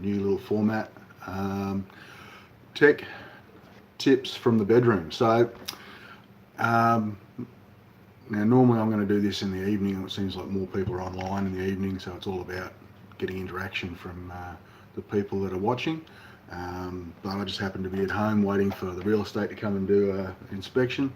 new little format. Tech tips from the bedroom. So um, now normally I'm going to do this in the evening, and it seems like more people are online in the evening, so it's all about getting interaction from the people that are watching. But I just happened to be at home waiting for the real estate to come and do an inspection.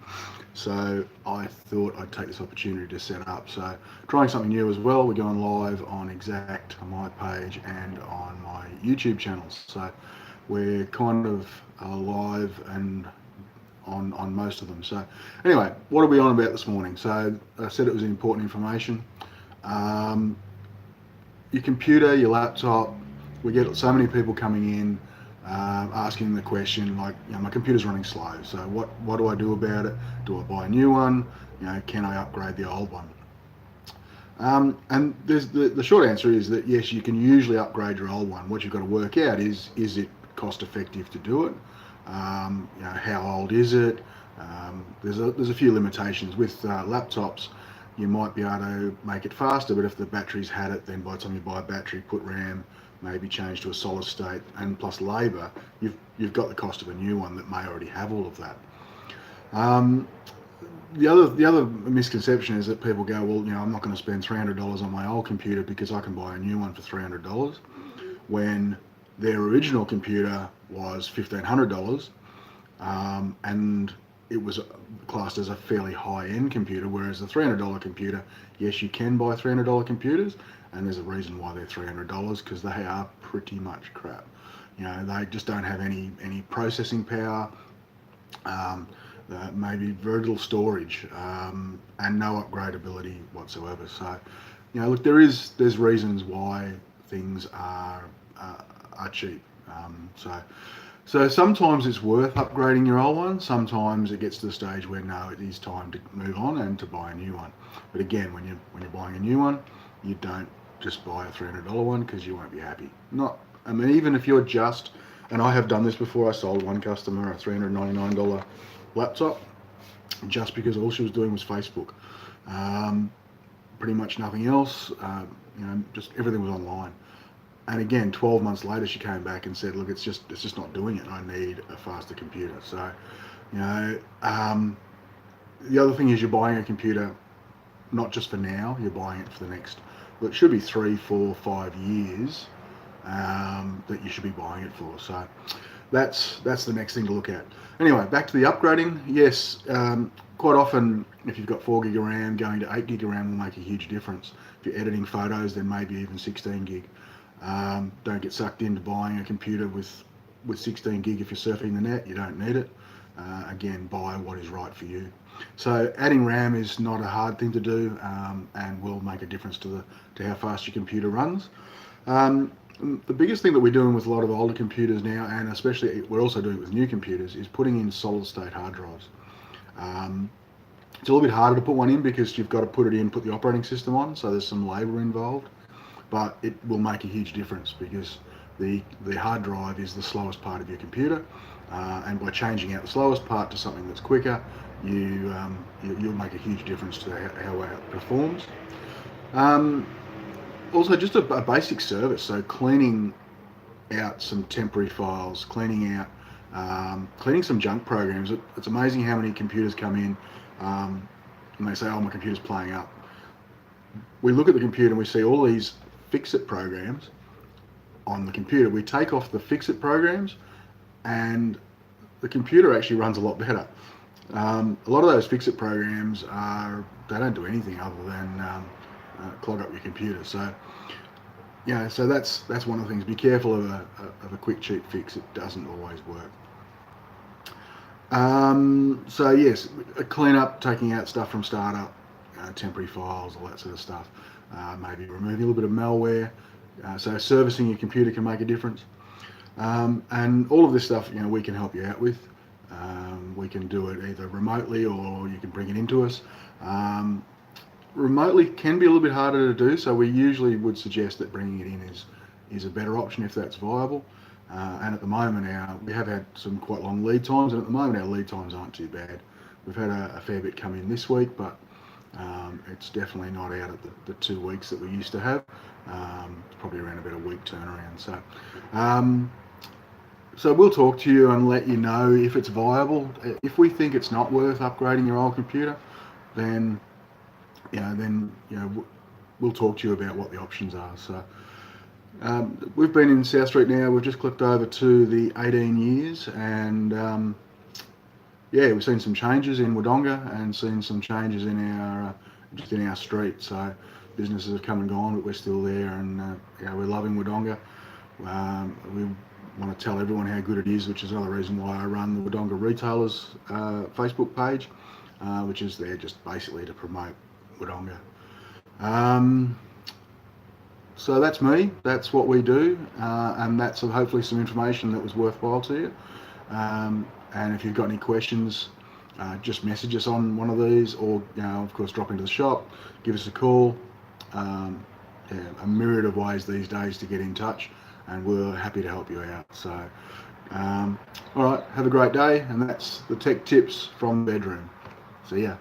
So I thought I'd take this opportunity to set up. So trying something new as well. We're going live on Exact on my page and on my YouTube channels. So we're kind of live and on most of them. So anyway, what are we on about this morning? So I said it was important information. Um, your computer, your laptop, we get so many people coming in asking the question like, my computer's running slow, so what do I do about it? Do I buy a new one? Can I upgrade the old one? And there's the short answer is that yes, you can usually upgrade your old one. What you've got to work out is it cost effective to do it? How old is it? There's a few limitations with laptops. You might be able to make it faster, but if the battery's had it, then by the time you buy a battery, put RAM, maybe change to a solid state, and plus labour, you've got the cost of a new one that may already have all of that. The other misconception is that people go, well, I'm not going to spend $300 on my old computer because I can buy a new one for $300, when their original computer was $1,500, and it was classed as a fairly high-end computer, whereas the $300 computer, yes, you can buy $300 computers, and there's a reason why they're $300, because they are pretty much crap. They just don't have any processing power, maybe very little storage, and no upgradability whatsoever. So, look, there's reasons why things are cheap. So sometimes it's worth upgrading your old one. Sometimes it gets to the stage where no, it is time to move on and to buy a new one. But again, when you're buying a new one, you don't just buy a $300 one, because you won't be happy. Even if you're just, and I have done this before, I sold one customer a $399 laptop just because all she was doing was Facebook. Pretty much nothing else. Just everything was online. And again, 12 months later, she came back and said, look, it's just not doing it. I need a faster computer. So, the other thing is you're buying a computer not just for now, you're buying it for the next, well, it should be 3, 4, 5 years that you should be buying it for. So that's the next thing to look at. Anyway, back to the upgrading. Yes, quite often, if you've got 4 gig of RAM, going to 8 gig of RAM will make a huge difference. If you're editing photos, then maybe even 16 gig. Don't get sucked into buying a computer with 16 gig if you're surfing the net. You don't need it. Again, buy what is right for you. So adding RAM is not a hard thing to do, and will make a difference to how fast your computer runs. The biggest thing that we're doing with a lot of older computers now, and especially we're also doing it with new computers, is putting in solid state hard drives. It's a little bit harder to put one in because you've got to put the operating system on, so there's some labour involved. But it will make a huge difference because the hard drive is the slowest part of your computer, and by changing out the slowest part to something that's quicker, you'll make a huge difference to how it performs. Also, just a basic service, so cleaning out some temporary files, cleaning some junk programs. It's amazing how many computers come in and they say, oh, my computer's playing up. We look at the computer and we see all these fix-it programs on the computer. We take off the fix-it programs and the computer actually runs a lot better. A lot of those fix-it programs they don't do anything other than clog up your computer. So so that's one of the things. Be careful of a quick cheap fix. It doesn't always work. So yes, a clean up, taking out stuff from startup, temporary files, all that sort of stuff. Maybe removing a little bit of malware. So servicing your computer can make a difference. And all of this stuff, we can help you out with. We can do it either remotely or you can bring it into us. Remotely can be a little bit harder to do, so we usually would suggest that bringing it in is a better option if that's viable. And at the moment, we have had some quite long lead times, and at the moment our lead times aren't too bad. We've had a fair bit come in this week, but It's definitely not out at the 2 weeks that we used to have. It's probably around about a week turnaround. So we'll talk to you and let you know if it's viable. If we think it's not worth upgrading your old computer, then we'll talk to you about what the options are. So we've been in South Street now. We've just clicked over to the 18 years, and we've seen some changes in Wodonga and seen some changes in our just in our street. So businesses have come and gone, but we're still there, and we're loving Wodonga. We want to tell everyone how good it is, which is another reason why I run the Wodonga Retailers Facebook page, which is there just basically to promote Wodonga. So that's me, that's what we do, and that's hopefully some information that was worthwhile to you. And if you've got any questions, just message us on one of these, or of course drop into the shop, give us a call. A myriad of ways these days to get in touch, and we're happy to help you out. So all right, have a great day, and that's the tech tips from the bedroom. See ya.